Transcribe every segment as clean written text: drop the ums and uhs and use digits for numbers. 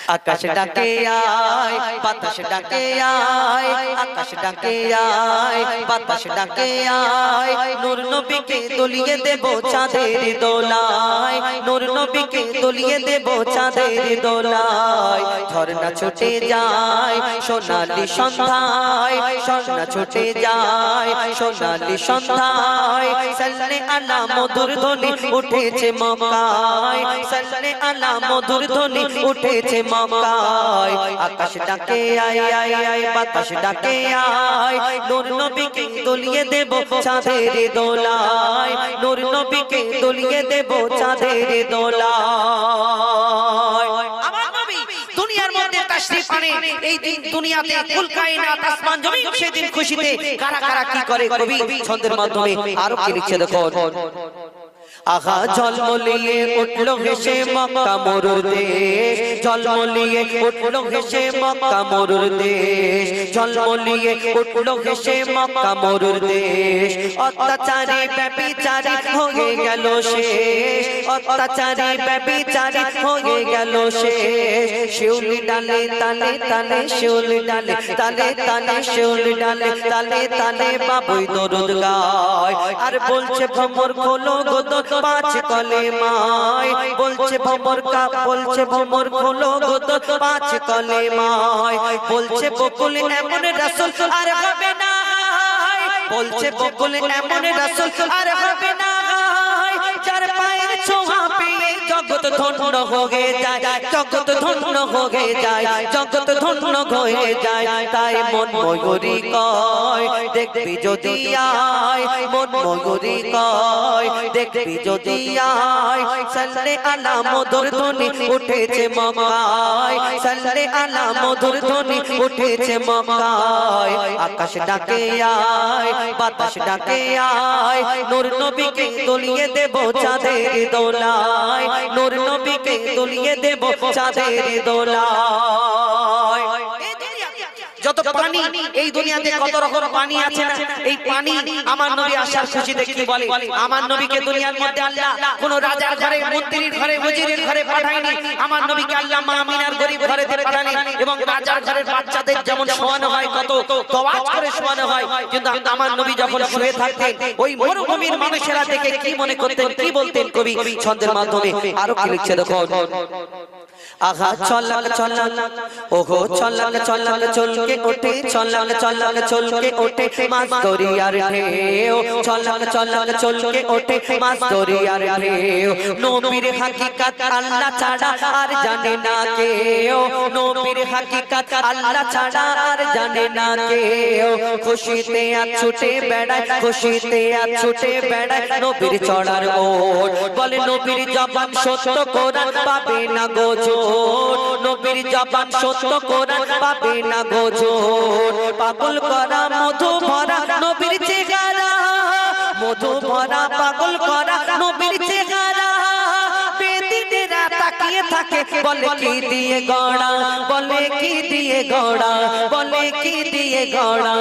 আকাশ ডাকে আয় বাতাস ডাকে আয়, আকাশ ডাকে আয় বাতাস ডাকে আয়, নূর নবীকে দলিয়ে দেব চাঁদের দোলায়, নূর নবীকে দলিয়ে দেব চাঁদের দোলায়। ঝর্ণা ছুটে যায় সোনালি সন্ধ্যায়, ঝর্ণা ছুটে যায় সোনালি সন্ধ্যায়, সাল্লে আলা মধুর ধ্বনি উঠেছে মক্কায়, সাল্লে আলা মধুর ধ্বনি উঠেছে মক্কায়। আকাশ ডাকে আয় আয় আয় বাতাস ডাকে আয়, নূর নবীকে দলিয়ে দেব চাঁদের দোলায়, নূর নবীকে দলিয়ে দেব চাঁদের দোলায়। আমার নবী দুনিয়ার মধ্যে তাশরীফ আনে, এই দিন দুনিয়াতে কুল কায়নাত আসমান জমিন সেদিন খুশিতে কারা কারা কি করে কবি ছন্দের মাধ্যমে আরো কি লিখছে দেখো। আহা ঝলমলিয়ে উঠলো হেসে মক্কা মরুর দেশ, ঝলমলিয়ে উঠলো হেসে মক্কা মরুর দেশ, ঝলমলিয়ে উঠলো হেসে মক্কা মরুর দেশ। অত্যাচারী ব্যভিচারী হয়ে গেল শেষ, অত্যাচারী ব্যভিচারী হয়ে গেল শেষ। শিউলি ডালে তালে তালে শিউলি ডালে তালে তালে শিউলি ডালে তালে তালে বাবুই দরুদ গায়, আর বলছে ভ্রমর খোলো গোদ পাঁচ কলেমায়, বলছে ভ্রমর বলছে ভ্রমর খোলো গোদ পাঁচ কলেমায়, বলছে বকুল এমন রাসূল আর হবে না, বলছে বকুল এমন রাসূল আর হবে না, যার পায়ের ছোঁয়া পেয়ে জগৎ ধন্য হয়ে যায়, জগৎ ধন্য হয়ে যায়, জগৎ ধন্য হয়ে যায়। তাই মন ময়ূরী কয় দেখবি যদি আয়, মন ময়ূরী কয় দেখবি যদি আয়, সাল্লে আলা মধুর ধ্বনি উঠেছে মক্কায়, সাল্লে আলা মধুর ধ্বনি উঠেছে মক্কায়। আকাশ ডাকে আয় বাতাস ডাকে আয়, নূর নবীকে দলিয়ে দেব চাঁদের দোলায়, নূর নবীকে দলিয়ে দেব চাঁদের দোলায়। যত পানি এই দুনিয়াতে কত রকম পানি আছে না, এই পানি আমার নবী আসার খুশিতে কি বলে, আমার নবীকে দুনিয়ার মধ্যে আল্লাহ কোন রাজার ঘরে মন্ত্রীর ঘরে ওজিরের ঘরে পাঠায়নি, আমার নবীকে আল্লাহ মা আমিনার গরিব ঘরে পাঠায়নি। এবং রাজার ঘরের বাচ্চাদের যেমন শোয়ানো হয় কত তোয়াজ করে শোয়ানো হয়, কিন্তু আমার নবী যখন শুয়ে থাকতেন ওই মরুভূমির মানুষেরা থেকে কি মনে করতেন কি বলতেন কবি ছন্দের মাধ্যমে আরো কি লিখছে দেখো। আহা চলাল চলাল ওগো চলাল চলাল চলকে ওঠে, চলাল চলাল চলকে ওঠে মাছ দরিয়ার ঢেউ, চলাল চলাল চলকে ওঠে মাছ দরিয়ার ঢেউ। নবীর হাকিকত আল্লাহ ছাড়া আর জানে না কেউ, নবীর হাকিকত আল্লাহ ছাড়া আর জানে না কেউ। খুশিতে আর ছুটে বেড়ায়, খুশিতে আর ছুটে বেড়ায় নবীর চড়ার ওট, বলে নবীর জবান সত্য কোরআন পাবে না গোজো, নবীর জবান সত্য কোরআন পাবে না গোজোর। পাগল করা মধু ভরা নবীর চেহারা, মধু ভরা পাগল করা নবীর চেহারা। বেদিনেরা তাকিয়ে থাকে বলে কি দিয়ে গড়া, বলে কি দিয়ে গড়া, বলে কি দিয়ে গড়া।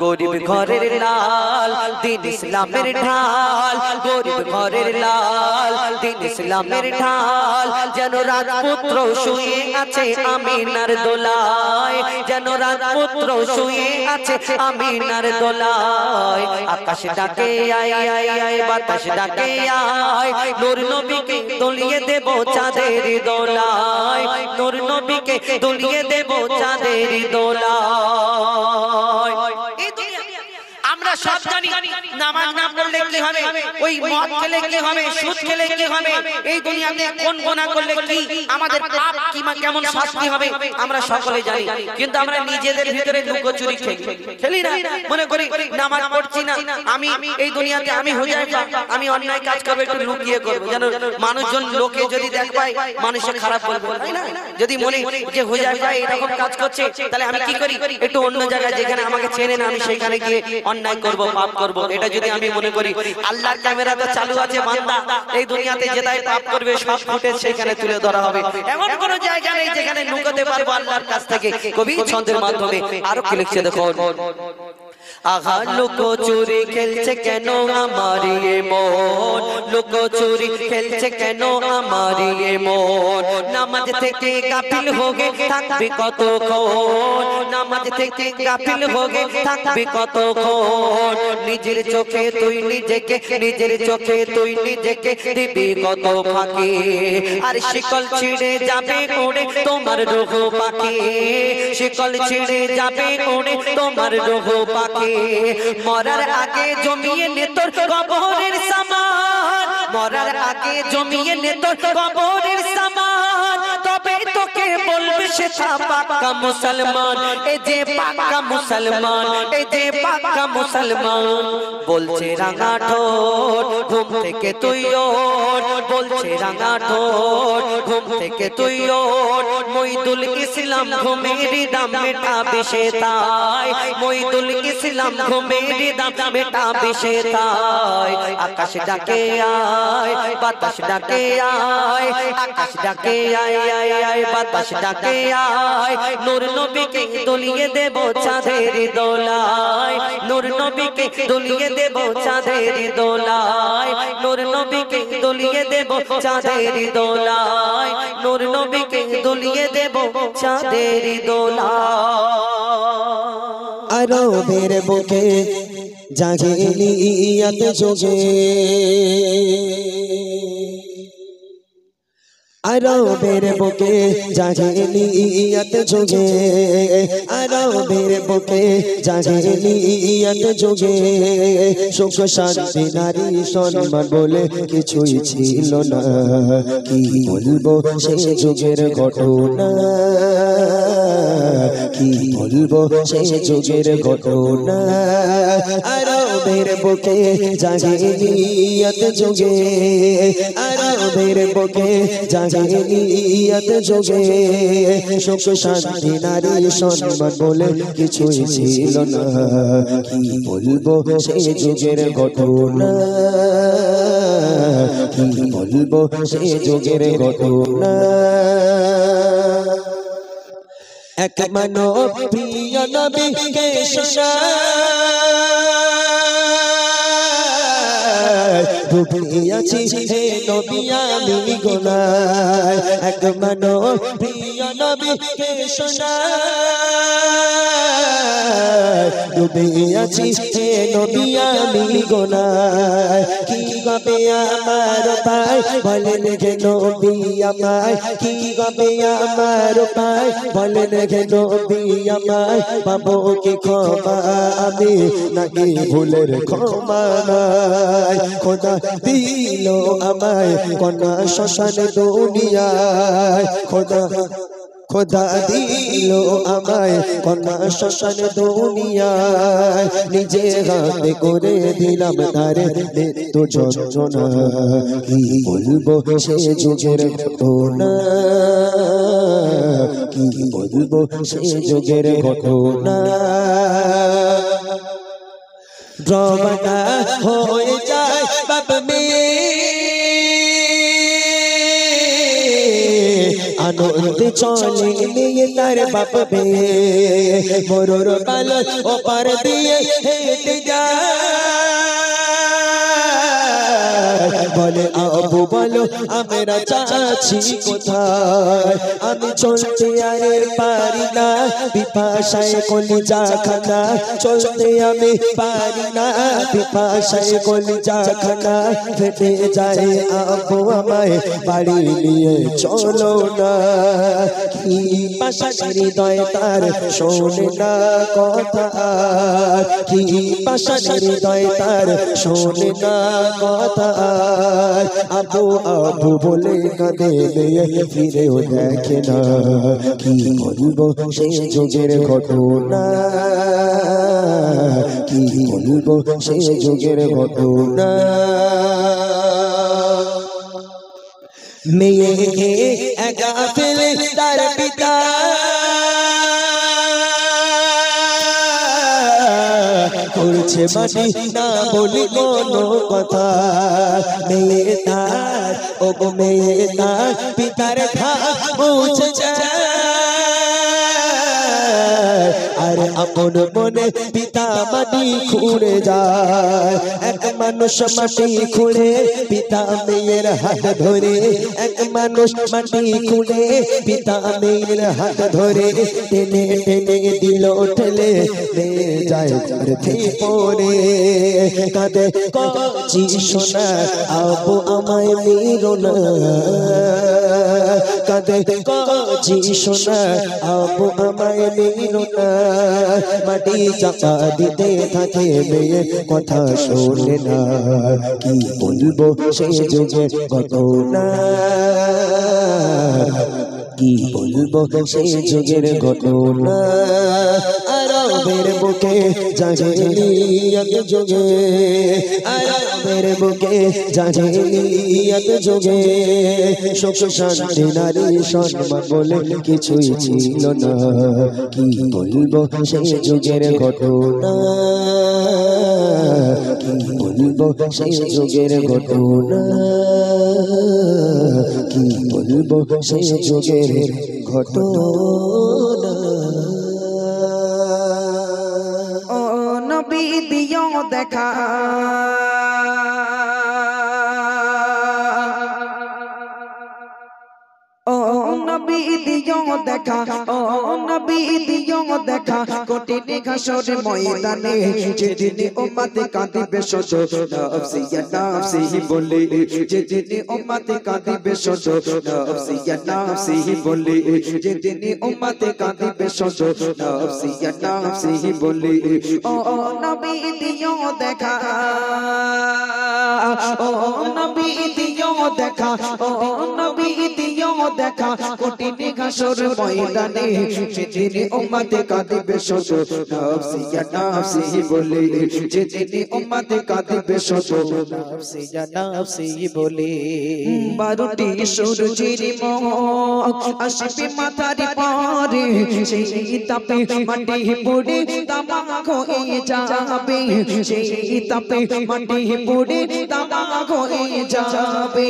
গরিব ঘরের লাল দিন ইসলামের ঢাল, গরিব ঘরের লাল দিন ইসলামের ঢাল। যেন রাজপুত্র শুয়ে আছে আমিনার দোলায়, যেন রাজপুত্র শুয়ে আছে আমিনার দোলায়। আকাশ ডাকে আয় আয় আয় বাতাস ডাকে আয়, নূর নবীকে দলিয়ে দেব চাঁদের দোলায়, নূর নবীকে দলিয়ে দেব চাঁদের দোলায়। আমরা সব জানি নামাজ না পড়লে কি হবে, ওই মদ খেলে কি হবে, সুদ খেলে কি হবে, এই দুনিয়াতে কোন গুনাহ করলে কি আমাদের পাপ কি কেমন শাস্তি হবে আমরা সকলে জানি। কিন্তু আমরা নিজেদের ভিতরে লুকোচুরি খেলি না, মনে করি নামাজ পড়ছি না আমি এই দুনিয়াতে আমি হুজাইফা, আমি অন্যায় কাজ করব একটু লুকিয়ে করব, যেন মানুষজন লোকে যদি দেখ পায় মানুষের খারাপ বলবে, তাই না? যদি মনে যে হুজাইফা এরকম কাজ করছে তাহলে আমি কি করি একটু অন্য জায়গায় যেখানে আমাকে চেনে না আমি সেখানে গিয়ে অন্যায় করব পাপ করব, এটা যদি আমি মনে করি। আল্লাহর ক্যামেরা তো চালু আছে, বান্দা এই দুনিয়াতে যেটাই পাপ করবে সব ফুটেজ সেখানে তুলে ধরা হবে, এমন কোন জায়গা নেই যেখানে লুকাতে পারবো আল্লাহর কাছ থেকে। কবি ছন্দের মাধ্যমে আরো কি লিখছে দেখো। আহা লুকোচুরি খেলছে কেন আমার এ মন, লুকোচুরি খেলছে কেন আমার এ মন। নামাজ থেকে গাফিল হয়ে থাকবি কতক্ষণ, নামাজ থেকে গাফিল হয়ে থাকবি কতক্ষণ। নিজের চোখে তুই নিজেকে, নিজের চোখে তুই নিজেকে দিবি কত ফাঁকি। আর শিকল ছিঁড়ে যাবে উড়ে তোমার রোহ পাখি, শিকল ছিঁড়ে যাবে উড়ে তোমার রোহ পাখি। মরার আগে জমিয়ে নে তোর কবরের সামান, মরার আগে জমিয়ে নে তোর কবরের সামান। তবে তোকে বলবে সে পাক্কা মুসলমান, এই যে পাক্কা মুসলমান, এই যে পাক্কা মুসলমান। বলছে রাঙা ঠোঁট ঘুম থেকে তুই ওঠ, বলছে রাঙা ঠোঁট ঘুম থেকে তুই ওঠ। মইদুল ইসলাম ঘুমের দাম মেটাবে সে তাই, মইদুল ইসলাম ঘুমের দাম মেটাবে সে তাই। আকাশ ডাকে আয়, বাতাস ডাকে আয়, আকাশ ডাকে আয় আয় আয়, বাতাস ডাকে আয়। নূর নবীকে দুলিয়ে দেব চাঁদের দোলায়, নূর নবীকে দুলিয়ে দেব চাঁদের দোলায়, নূর নবীকে দুলিয়ে দেব চাঁদের দোলায়, নূর নবীকে দুলিয়ে দেব চাঁদের দোলায়। আরবের বুকে জাহিলিয়াত যুগে, আরবের বুকে জাহিলিয়াত যুগে, আরবের বুকে জাহিলিয়াত যুগে সুখ শান্তি নারী সম্মান বলে কিছুই ছিল না। কি বলবো সে যুগের ঘটনা, কি বলবো সে যুগের ঘটনা। আরবের বুকে জাহিলিয়াত যুগে, আরবের বুকে জাহিলিয়াত যুগে সুখ শান্তি নারী সম্মান বলে কিছুই ছিল না। কি বলবো সে যুগের ঘটনা, কি বলবো সে যুগের ঘটনা। এক মানব প্রিয় নবীকে ডুবিয়াছি হে নবী আমি গোনায়। এক মানব প্রিয় নবীকে ডুবিয়াছি হে নবী আমি গোনায়। কি গবে আমার পায় বলেন গে নবী আমায়, কি গবে আমার পায় বলেন গে নবী আমায়। পাবো কি ক্ষমা আমি নাকি ভুলের ক্ষমা নাই। খোদা দিল আমায় কন্যা শ্মশান দুনিয়ায়, খোদা খোদা দিল আমায় কন্যা শ্মশান দুনিয়ায়। নিজে হাতে করে দিলাম তারে মৃত্যু যন্ত্রণা। কি বলবো সে যুগের ঘটনা, কি বলবো সে যুগের ঘটনা। রওনা হয়ে যায় বাপ মেয়ে আনন্দে চলে নিয়ে তার বাপ মেয়ে। মরুর বালক ওপার দিয়ে হেঁটে যায়, বলে আবু বলো আমরা যাচ্ছি কোথায়। আমি চলতে আরে পারি না পিপাসায় কলিজা খানা, চলতে আমি পারি না পিপাসায় কলিজা খানা। ফেটে যায় আবু আমায় বাড়ি নিয়ে চলো না। কি পাশার হৃদয় তার শোনে না কথা, কি পাশার হৃদয় তার শোনে না কথা। আবু আবু বলে কাঁদে মেয়ে ফিরেও দেখে না। কি বলবো সে যুগের ঘটনা, কি বলবো সে যুগের ঘটনা। মেয়ে একা ফেলে তার পিতা করছে মাটি না বলি কোনো কথা। মেয়ে তার ও মেয়ে তার পিতার ঘা মুছে যায়। আর কোন মনে পিতা মাটি খুঁড়ে যায় এক মানুষ মাটি খুঁড়ে পিতা মেয়ের হাত ধরে এক মানুষ মাটি খুঁড়ে পিতা মেয়ের হাত ধরে টেনে টেনে দিল ঠেলে নিয়ে যায় ঝড়তে পড়ে কাঁদে কচি সোনা আবু আমায় মেরো না কাঁদে কচি সোনা আবু আমায় মেরো না মাটি চাপা দিতে থাকে মেয়ে কথা শোনে না কি বলবো সে যুগে ঘটনা কি বলবো সেই যুগের ঘটনা আরবের বুকে জাহেলিয়াত যুগে আরবের বুকে জাহেলিয়াত যুগে সুখ শান্তি নারী সম্মান বলে কিছুই ছিল না কি বলবো সেই যুগের ঘটনা কি বলবো সেই যুগের ঘটনা কি বলবো সেই যুগের ঘটনা ও নবী দিও দেখা ও নবী দিও দেখা ও নবী দিও দেখা কঠিন ঘাসর ময়দানে যেদিন উম্মত কাঁদিবে শত নফসি ইয়া নফসি বলে যেদিন উম্মত কাঁদিবে শত নফসি ইয়া নফসি বলে যেদিন উম্মত কাঁদিবে শত নফসি ইয়া নফসি বলে ও নবী দিও দেখা ও নবী দিও দেখা ও নবী দিও দেখা কঠিন ঘাসর ময়দানে যেদিন উম্মত কাঁদিবে শত নফসি ইয়া নফসি বলে যেদিন উম্মত কাঁদিবে শত নফসি ইয়া নফসি বলে 12টি সূর্যের মুখ আসবে মাথার পরে সেই তাপে মাটি পড়ে তামাক হয়ে যাবে সেই তাপে মাটি পড়ে তামাক হয়ে যাবে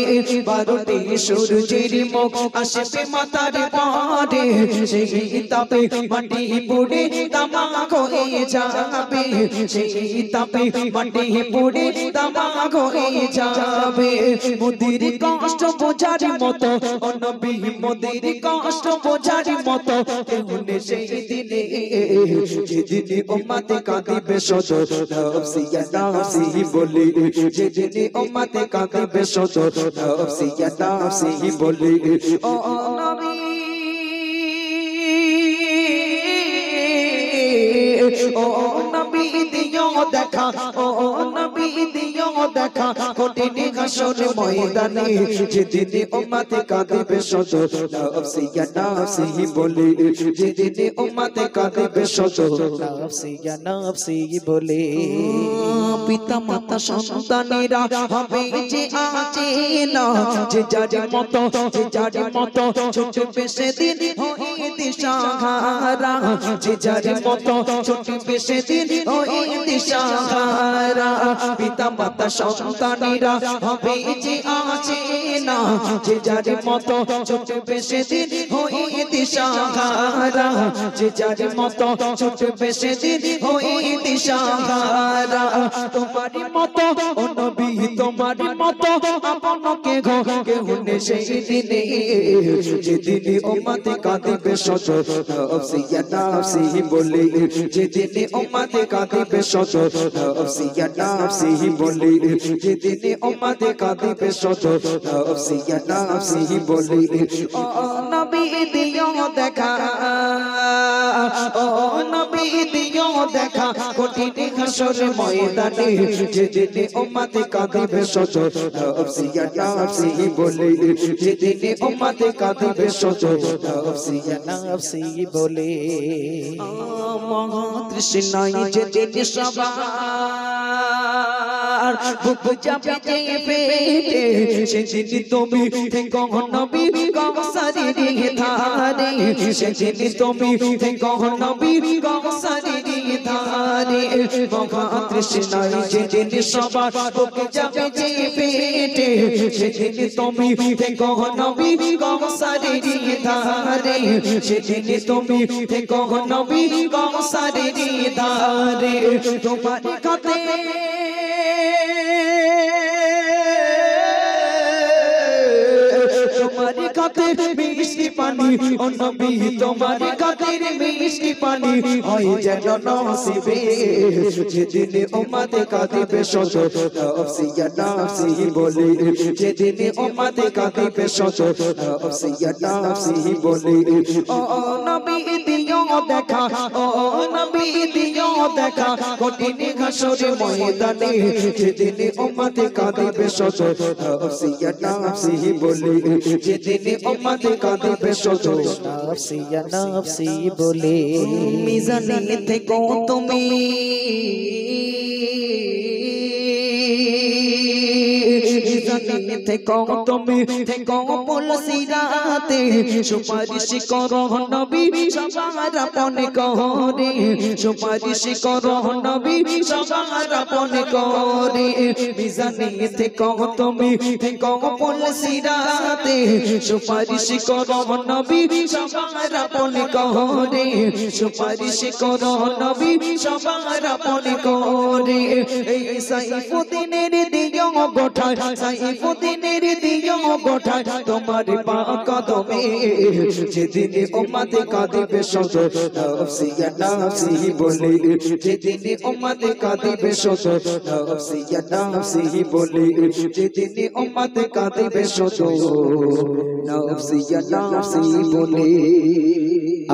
12টি সূর্যের মুখ আসবে মাথার পরে সেই তাপে মাটি পড়ে তামাক হয়ে যাবে সেই তাপে মাটি পড়ে তামাক হয়ে যাবে মোদের কষ্ট বোঝার মতো ও নবী মোদের কষ্ট বোঝার মতো কেউ নেই সেই দিনে যেদিন উম্মত কাঁদিবে শত নফসি ইয়া নফসি বলে যেদিন উম্মত কাঁদিবে শত নফসি ইয়া নফসি বলে ও নবী ও নবী দিও দেখা ও নবী দিও দেখা কঠিন ঘাসর ময়দানে যেদিন উম্মত কাঁদিবে শত নফসি ইয়া নফসি বলে যেদিন উম্মত কাঁদিবে শত নফসি ইয়া নফসি বলে পিতা মাতা সন্তানেরা হবে যে আছে না যে যার মতো যে যার মতো ছুটবে সেদিন হয়ে দিশাহারা যে যার মতো ছুটবে সেদিন হয়ে দিশাহারা পিতা মাতা সন্তানেরা হবে যে আছে না যে যার মতো ছুটবে সেদিন হয়ে দিশাহারা যে যার মতো ছুটবে সেদিন হয়ে দিশাহারা তোমার মতো ও নবী তোমার মতো আপনকে গো কেউ নেই সেই দিনে যেদিন উম্মত কাঁদিবে শত নফসি ইয়া নফসি বলে যেদিন উম্মত কাঁদিবে শত নফসি ইয়া নফসি বলে যেদিন উম্মত কাঁদিবে শত নফসি ইয়া নফসি বলে ও নবী দিও দেখা ও নবী দিও দেখা কঠিন ঘাসর ময়দানে যেদিন উম্মত কাঁদিবে শত নফসি ইয়া নফসি বলে যেদিন উম্মত কাঁদিবে শত নফসি ইয়া নফসি বলে মহাতৃষ্ণায় যেদিন সবার বুক যাবে যে পেটে সেদিন তুমি থেকো নবী কওসার কৌসারের ধারে সেদিন তুমি থেকো নবী কৌসারের ধারে মহা তৃষ্ণায় যেদিন সবার বুকে যাবে যে পেটে সেদিন তুমি থেকো নবী কৌসারের ধারে সেদিন তুমি থেকো নবী কৌসারের ধারে তোমার কাছে তোমার কাতের মিষ্টি পানি ও নবী তোমার কাতের মিষ্টি পানি হয় যেন নসিবে যেদিন উম্মতে কাঁদিবে শত নাফসি ইয়া নাফসি বলে যেদিন উম্মতে কাঁদিবে শত নাফসি ইয়া নাফসি বলে ও নবী দিও দেখা ও নবী দিও দেখা কঠিন হাসরে ময়দানে যেদিন উম্মতে কাঁদিবে শত নাফসি ইয়া নাফসি বলে যেদিন উম্মতে কাঁদিবে শত নাফসি ইয়া নাফসি বলে মিজানে থেকো তুমি মিজানে থেকো তুমি থেকো পুলসিরাতে সুপারিশ করো নবী সবার আপন করে সুপারিশ করো নবী সবার আপন করে মিজানে থেকো তুমি থেকো পুলসিরাতে সুপারিশ করো নবী সবার আপন করে সুপারিশ করো নবী সবার আপন করে এই সাইফুদ্দিনের দিও গোঠা সাইফুদ্দিনের দিও গোঠা তোমার পাক কদমে যেদিন উম্মতে কাঁদিবে শত নাফসি ইয়া নাফসি বলে যেদিন উম্মতে কাঁদিবে শত নাফসি ইয়া নাফসি বলে যেদিন উম্মতে কাঁদিবে শত নাফসি ইয়া নাফসি বলে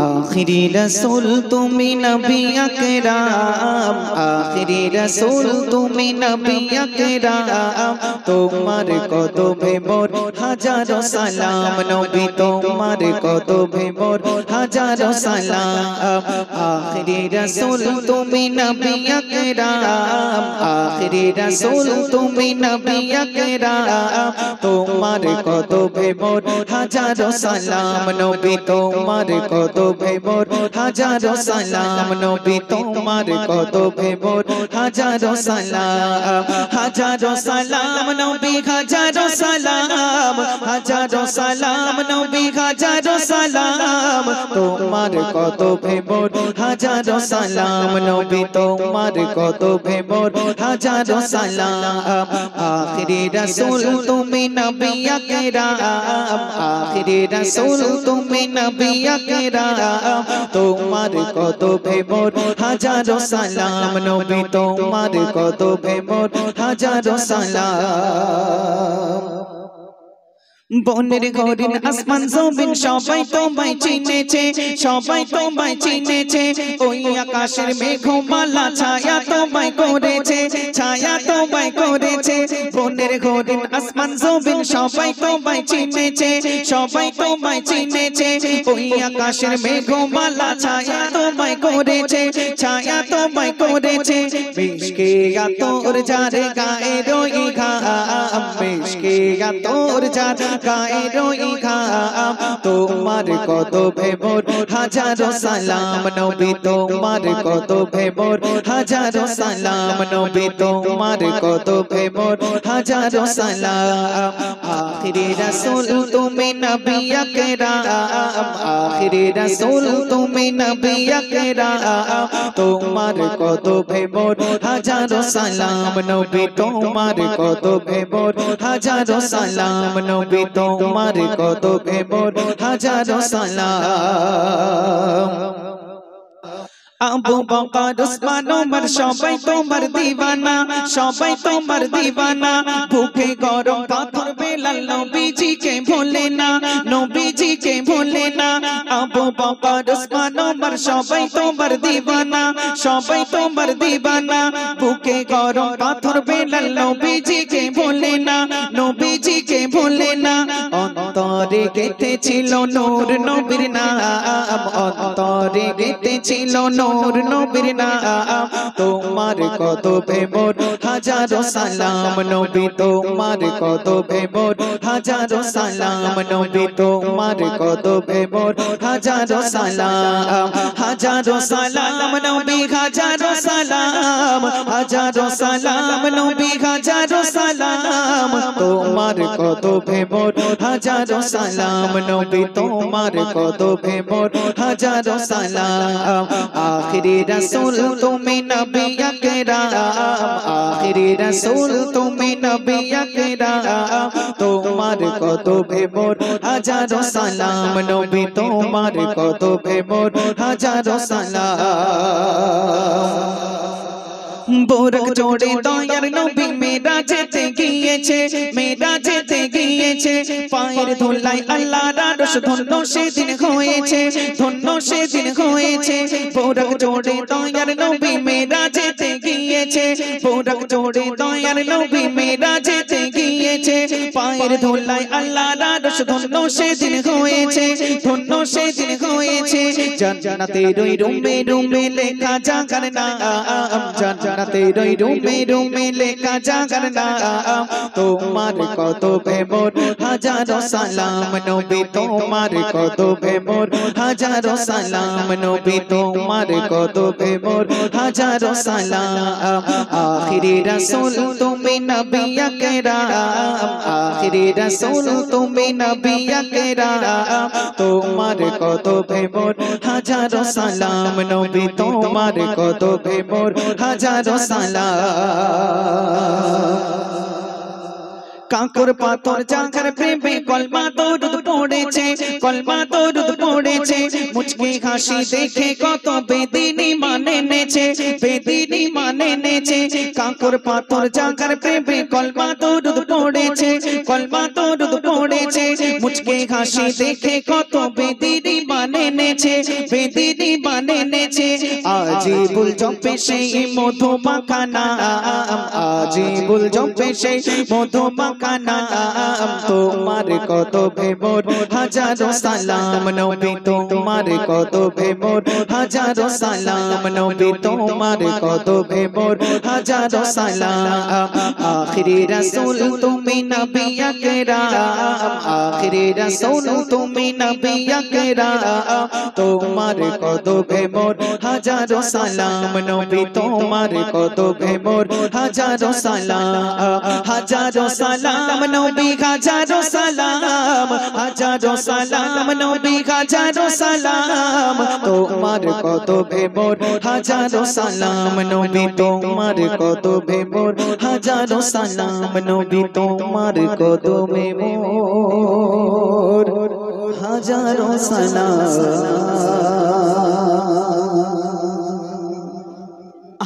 आखिरी रसूल तुमी नबी अकराम आखिरी रसूल तुमी नबी अकराम তোমার কদমে মোর হাজারো সালাম নবী তোমার কদমে মোর হাজারো সালাম আখরি রাসূল তুমি নবী আকরাম আখরি রাসূল তুমি নবী আকরাম তোমার কদমে মোর হাজারো সালাম নবী তোমার কদমে মোর হাজারো সালাম নবী তোমার কদমে মোর হাজারো সালাম হাজারো সালাম নবী হাজারো সালাম হাজারো সালাম নবী হাজারো সালাম তোমার কদমে মোর হাজারো সালাম নবী তোমার কদমে মোর হাজারো সালাম আখরি রাসূল তুমি নবী আকরাম আখরি রাসূল তুমি নবী আকরাম তোমার কদমে মোর হাজারো সালাম নবী তোমার কদমে মোর হাজারো সালাম বনের ঘরের আসমান জমিন সবাই তোমায় চিনেছে সবাই তোমায় চিনেছে ওই আকাশের মেঘমালা ছায়া তোমায় করেছে ছায়া তোমায় করেছে বনের ঘরের আসমান জমিন সবাই তোমায় চিনেছে সবাই তোমায় চিনেছে ওই আকাশের মেঘমালা ছায়া তোমায় করেছে ছায়া তোমায় করেছে মিশকে তোর যার গায়ে রই ঘাম মিশকে তোর যার গায়ে রই ঘাম তোমার কদমে মোর হাজারো সালাম নবী তোমার কদমে মোর হাজারো সালাম নবী তোমার কদমে মোর হাজারো সালাম আখরি রাসূল তুমি নবী আকরাম আখরি রাসূল তুমি নবী আকরাম তোমার কদমে মোর হাজারো সালাম নবী তোমার কদমে মোর হাজারো সালাম নবী তোমার কদমে মোর হাজারো সালাম আবু বকর উসমান ওমর সবাই তোমার দিওয়ানা সবাই তোমার দিওয়ানা ভুখে গরম পাথর বেলাল নবীজিকে ভোলে না নবীজিকে ভোলে না আবু বকর উসমান ওমর সবাই তোমার দিওয়ানা সবাই তোমার দিওয়ানা ভুখে গরম পাথর বেলাল নবীজিকে ভোলে না নবীজিকে ভোলে না অন্তরে গেঁথেছিল নূর নবীর নাম অন্তরে গেঁথেছিল নূর নবীর নাম তোমার কদমে মোর হাজারো সালাম নবী তোমার কদমে মোর হাজারো সালাম নবী তোমার কদমে মোর হাজারো সালাম নবী হাজারো সালাম নবী হাজারো সালাম তোমার কদমে মোর হাজারো সালাম নবী তোমার কদমে মোর হাজারো সালাম আখিরি রাসূল তুমি নবী আকরাম আখিরি রাসূল তুমি নবী আকরাম তোমার কদমে মোর হাজারো সালাম নবী তোমার কদমে মোর হাজারো সালাম বোরক জোড়ে দয়ার নবী মেরা যেতে গিয়েছে পায়ের ধুলায় আল্লাহর আরশ ধন্য সেদিন হয়েছে বোরক জোড়ে দয়ার নবী মেরা যেতে গিয়েছে বোরক জোড়ে দয়ার নবী মেরা যেতে গিয়েছে পায়ের ধুলায় আল্লাহর আরশ ধন্য সেদিন হয়েছে জান্নাতের ওই রুমে লেখা জাগার নাম জান্নাতের ওই রুমে লেখা জাগার নাম তোমার কদমে মোর হাজারো সালাম নবী তোমার কদমে মোর হাজারো সালাম নবী তোমার কদমে মোর হাজারো সালাম আখিরি রাসূল তুমি নবী আকরাম আখিরি রাসূল তুমি নবী আকরাম তোমার কদমে মোর হাজারো সালাম নবী তোমার কদমে মোর হাজারো সালাম কাঁকর পাথর জাগার প্রেমে কলমা দরুদ পড়েছে মুচকি হাসি দেখে কত বেদিনী মানে নেছে কাঁকর পাথর জাগার প্রেমে কলমা দরুদ পড়েছে মুচকি হাসি দেখে কত বেদিনী মানে নেছে আজিবুল জপে সেই মধু মাখা নাম আজিবুল জপে সেই মধু মাখা নাম তোমার কদমে মোর হাজারো সালাম নবী তোমার কদমে মোর হাজারো সালাম নবী তোমার কদমে মোর হাজারো সালাম আখিরি রাসূল তুমি নবী আকরাম আখিরি রাসূল তুমি নবী আকরাম তোমার কদমে মোর হাজারো সালাম নবী তোমার কদমে মোর হাজারো সালাম নবী হাজারো সালাম নবী হাজারো সালাম তোমার কদমে মোর হাজারো সালাম নবী তোমার কদমে মোর হাজারো সালাম নবী তোমার কদমে মোর হাজারো সালাম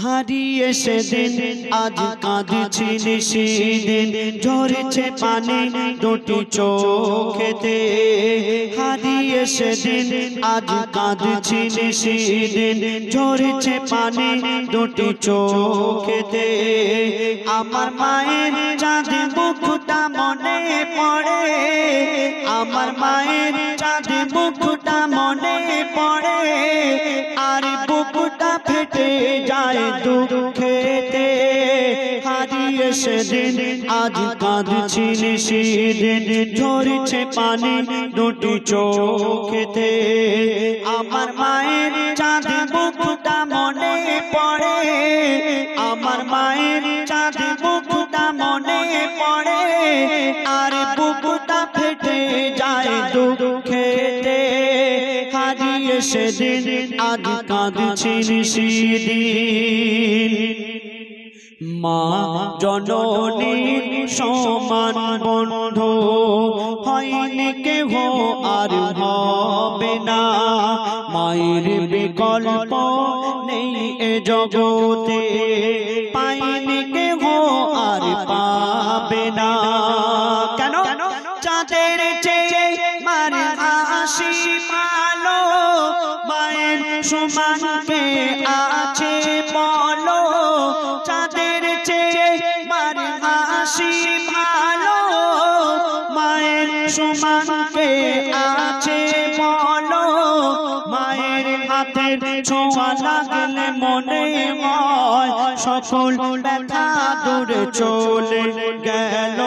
হারিয়ে সেদিন আজ কাঁদছি সেদিন ঝরেছে পানি দুটি চোখেতে হারিয়ে সেদিন আজ কাঁদছি সেদিন ঝরেছে পানি দুটি চোখেতে আমার মায়ের চাঁদ মুখটা মনে পড়ে আমার মায়ের চাঁদ মুখটা মনে পড়ে আর বুকটা ফেটে যায় দুঃখেতে হারিয়ে সেদিন আজ কাঁদছি সেদিন ঝরছে পানি দুটি চোখেতে আমার মায়ের চাঁদ মুখটা মনে পড়ে আমার মায়ের চাঁদ মুখটা মনে পড়ে আর বুকটা ফেটে যায় দুঃখেতে হারিয়ে সেদিন আজ কাঁদছি সেদিন মা জননীর সমান বন্ধু হয়নি কেহ আর হবে না মায়ের বিকল্প নেই এ জগতে পাইনি কেহ আর পাবে না কেন চাঁদের চেয়ে মার হাসি ভালো মায়ের সমান কে আছে বলো চাঁদের চেয়ে মার হাসি ভালো মায়ের সমান কে আছে বলো মায়ের হাতের ছোঁয়া লাগলে মনে হয় সকল ব্যথা দূরে চলে গেল,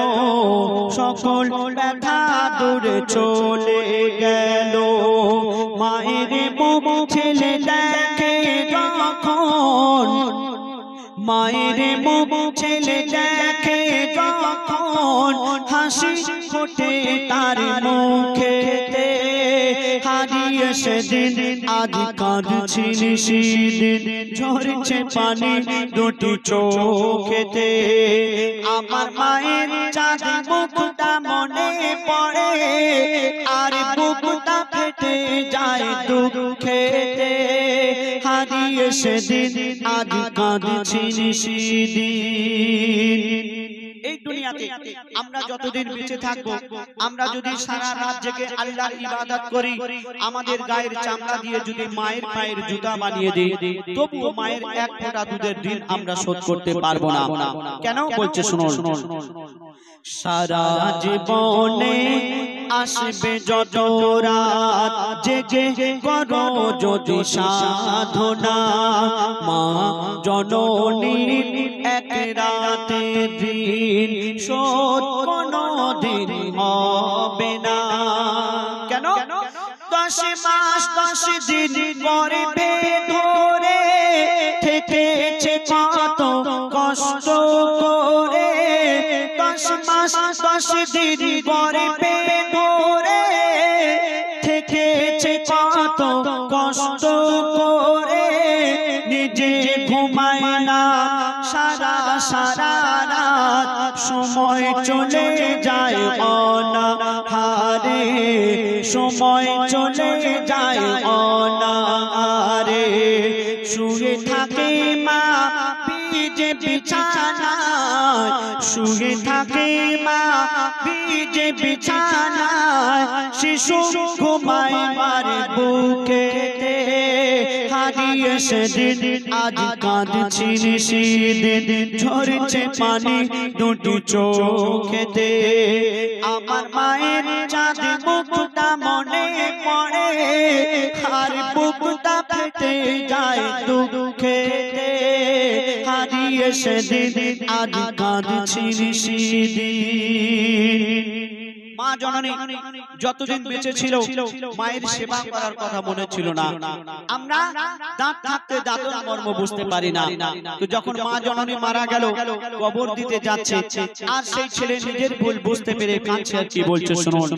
সকল ব্যথা দূরে চলে গেল। মায়ের মুখ ছেলে দেখে যখন, মায়ের মুখ ছেলে দেখে যখন হাসি ফোটে তার মুখেতে। হারিয়ে সেদিন আজ কাঁদছি নিশিদিন, ঝরছে পানি দুটি চোখেতে। আমার মায়ের চাঁদ মুখটা মনে পড়ে, আর বুকটা ফেটে যায় দুঃখেতে। হারিয়ে সেদিন আজ কাঁদছি নিশিদিন। এই দুনিয়াতে আমরা যতদিন বেঁচে থাকবো, আমরা যদি সারা রাত জেগে আল্লাহর ইবাদত করি, আমাদের গায়ের চামড়া দিয়ে যদি মায়ের পায়ের জুতা বানিয়ে দিই, তবুও মায়ের এক ফোঁটা দুধের ঋণ আমরা শোধ করতে পারবো না। কেন বলছে শুনুন। সারা জীবনে আসবে যত রাত, জেগে করো যদি সাধনা, মা জননীর এক রাতে দিন শোধ কোনদিন হবে না। কেন? 10 মাস 10 দিন গর্ভে ধরে থেকেছে কত কষ্ট করে। 10 মাস 10 দিন গর্ভে ধরে থেকেছে কত কষ্ট করে। নিজে ঘুমায় না সারা সারা রাত, সময় চলে যায় অনাহারে, সময় চলে যায় অনাহারে। শুয়ে থাকে মা ভিজে বিছানায়, শুয়ে থাকে মা ভিজে বিছানায়, শিশু ঘুমায় মার বুকেতে। হারিয়ে সেদিন আজ কাঁদছি নিশিদিন, ঝরছে পানি দুটি চোখেতে। আমার মায়ের চাঁদ মুখটা মনে পড়ে, আর বুকটা ফেটে যায় দুঃখেতে। হারিয়ে সেদিন আজ কাঁদছি নিশিদিন। মা জননী যতদিন বেঁচে ছিল মায়ের সেবা করার কথা মনে ছিল না। আমরা দাঁত থাকতে দাঁতের মর্ম বুঝতে পারি না। তো যখন মা জননী মারা গেল, কবর দিতে যাচ্ছে, আর সেই ছেলে নিজের ভুল বুঝতে পেরে কাঁদছে। আর কি বলছে শুনুন।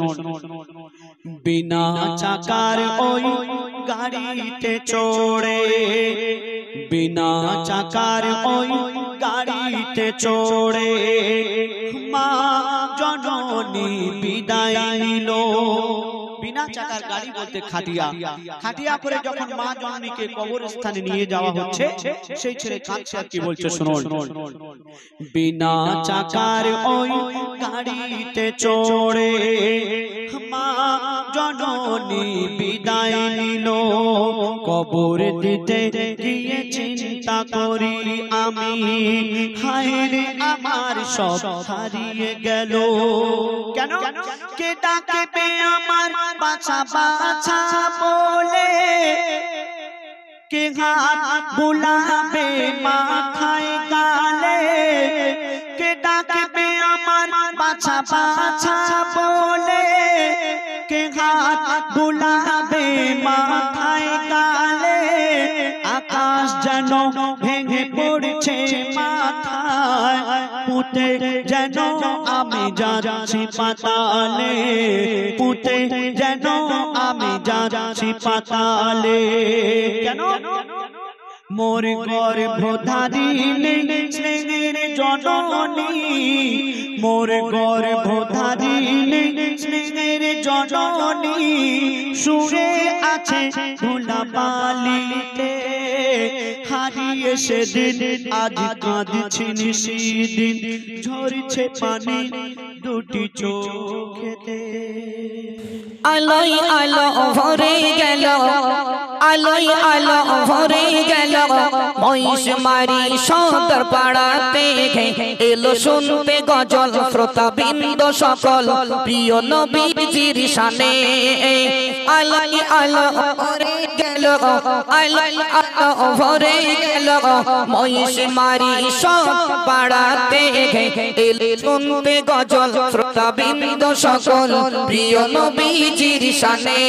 বিনা চাকার ওই গাড়িতে চড়ে, বিনা চাকার ওই গাড়িতে চড়ে মা জননী বিদায় নিল। বিনা চাকার গাড়ি বলতে খাটিয়া, খাটিয়া করে যখন মা জননীকে কবরস্থানে নিয়ে যাওয়া হচ্ছে, সেই ছেলে কাঁদছে। আর কি বলছে শুনুন। বিনা চাকার ওই গাড়িতে চড়ে মা জননী বিদায় নিল। কবর দিতে গিয়ে চিন্তা করি আমি, হায় রে আমার সব হারিয়ে গেল। কেন? কে ডাকবে আমার বাছা বাছা বলে, কে হাত বুলাবে মাথায় গালে। কে ডাকবে আমার বাছা বাছা বলে, কে হাত বুলাবে মাথায় গালে। আকাশ যেন ভেঙে পড়ছে মাথায়, পুঁতে যেন আমি যাচ্ছি পাতালে, পুঁতে যেন আমি যাচ্ছি পাতালে। কেন? মোর গর্ভধারিণী স্নেহের জননী, মোর গর্ভধারিণী স্নেহের জননী শুয়ে আছে ধুলাবালিতে। হারিয়ে সেদিন আজ কাঁদছি নিশিদিন, ঝরছে পানি দুটি চোখেতে। আলোয় আলো ভরে গেল, আলোয় আলো ভরে গেল, মহিষ মারি সদর পাড়াতে এলো শুনতে গজল শ্রোতা বৃন্দ সকল, প্রিয় নবীজির শানে। আলোয় আলো ভরে গেল আলোয় আলো ভরে গেল মহিষ মারি সব পাড়াতে এল শুনতে গজল শ্রোতাবৃন্দ সকল প্রিয় নবীজির শানে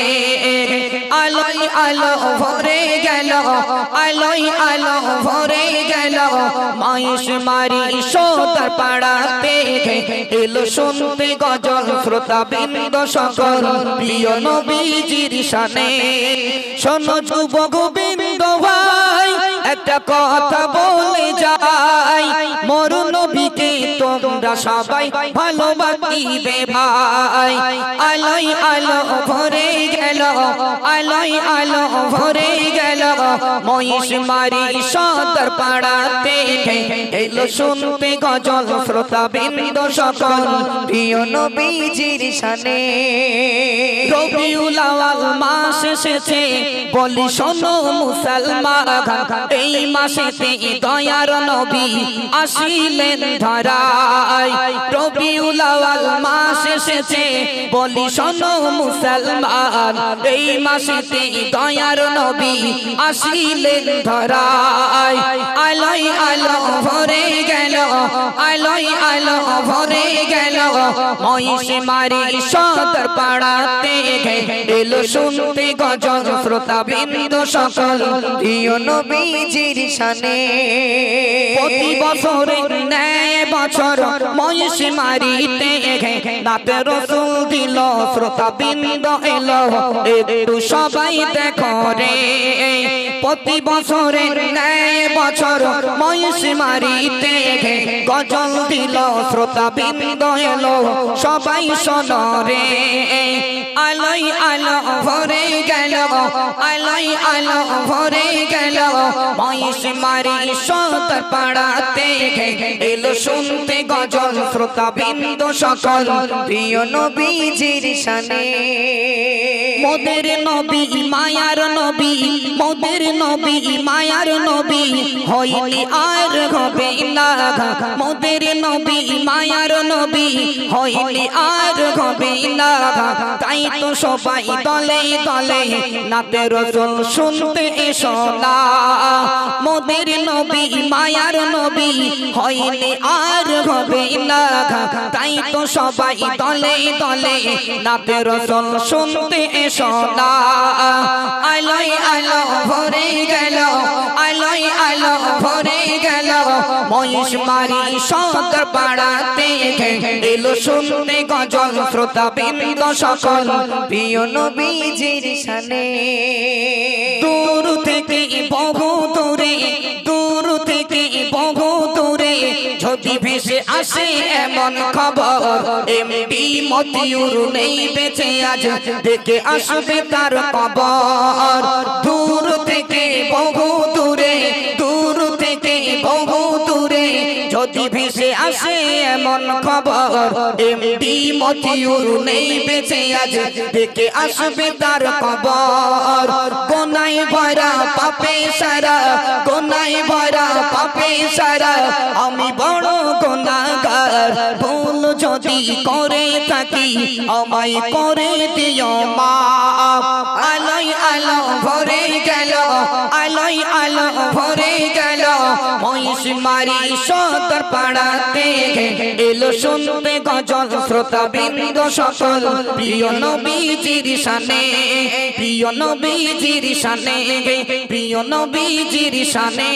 আলোয় আলো ভরে গেল আলোয় আলো ভরে গেল মহিষ মারি সব পাড়াতে এল শুনতে গজল শ্রোতাবৃন্দ সকল প্রিয় নবীজির শানে শোনো যুবক বৃন্দ ভাই একটা কথা বলে যাই মোর নবীকে তোমরা সবাই ভালোবাসিবে ভাই আলোয় আলো ভরে গেল আলোয় আলো ভরে গেল মহিষ মারি সদর পাড়াতে এলো শুনতে গজল শ্রোতাবৃন্দ সকল প্রিয় নবীজির শানে রবিউল আউয়াল মাস এসেছে বলি শোনো মুসলমান এই মাসেতে দয়ার নবী আসিলেন ধরায় রবিউল আউয়াল মাস এসেছে বলি শোনো মুসলমান এই মাসেতে দয়ার নবী আসিলেন ধরায় আলোয় আলো ভরে গেল আলোয় আলো ভরে গেল মহিষ মারি সদর পাড়াতে এলো শুনতে গজল শ্রোতাবৃন্দ সকল প্রিয় নবীজির শানে প্রতি বছরে ন্যায় বছর মহিষ মারিতে নাতে রসুল দিল শ্রোতাবৃন্দ এলো একটু সবাই দেখো রে প্রতি বছরে ন্যায় বছর মহিষ মারিতে গজল দিল শ্রোতাবৃন্দ এলো সবাই শোনো রে আলোয় আলো ভরে গেল আলোয় আলো ভরে গেল মহিষ মারি সদর পাড়াতে এলো শুনতে গজল শ্রোতাবৃন্দ সকল প্রিয় নবীজির শানে মোদের নবী মায়ার নবী মোদের নবী মায়ার নবী হইলি আর হবে না মোদের নবী মায়ার নবী হইলি আর হবে না তাই তো সবাই দলে দলে নাতে রসুল শুনতে এসো না মোদের নবী মায়ার নবী হইলি আর হবে না তাই তো সবাই দলে দলে নাতে রসুল শুনতে এসো না আলোয় আলো ভরে গেল আলোয় আলো ভরে গেল মহিষ মারি সদর পাড়াতে এলো শুনতে গজল শ্রোতাবৃন্দ সকল প্রিয় নবীজির শানে দূর থেকে বহু দূরে দূর থেকে বহু দূরে যদি ভেসে আসে এমন খবর এমপি মতিউর নেই বেঁচে আজ দেখে আসবে তার কবর দূর থেকে বহু দূরে দূর থেকে বহু দূরে যদি ভেসে আসে এমন খবর এমপি মতিউর নেই বেঁচে আজ দেখে আসবে তার কবর গোনায় ভরা পাপে সারা গোনায় ভরা পাপে সারা আমি বড় গুনাহগার ভুল যদি করে থাকি আমায় করে দিও মাফ আলোয় আলো ভরে গেল আলোয় আলো ভরে গেল মহিষ মারি সদর পাড়াতে এলো শুনতে গজল শ্রোতাবৃন্দ সকল প্রিয় নবীজির শানে প্রিয় নবীজির শানে প্রিয় নবীজির শানে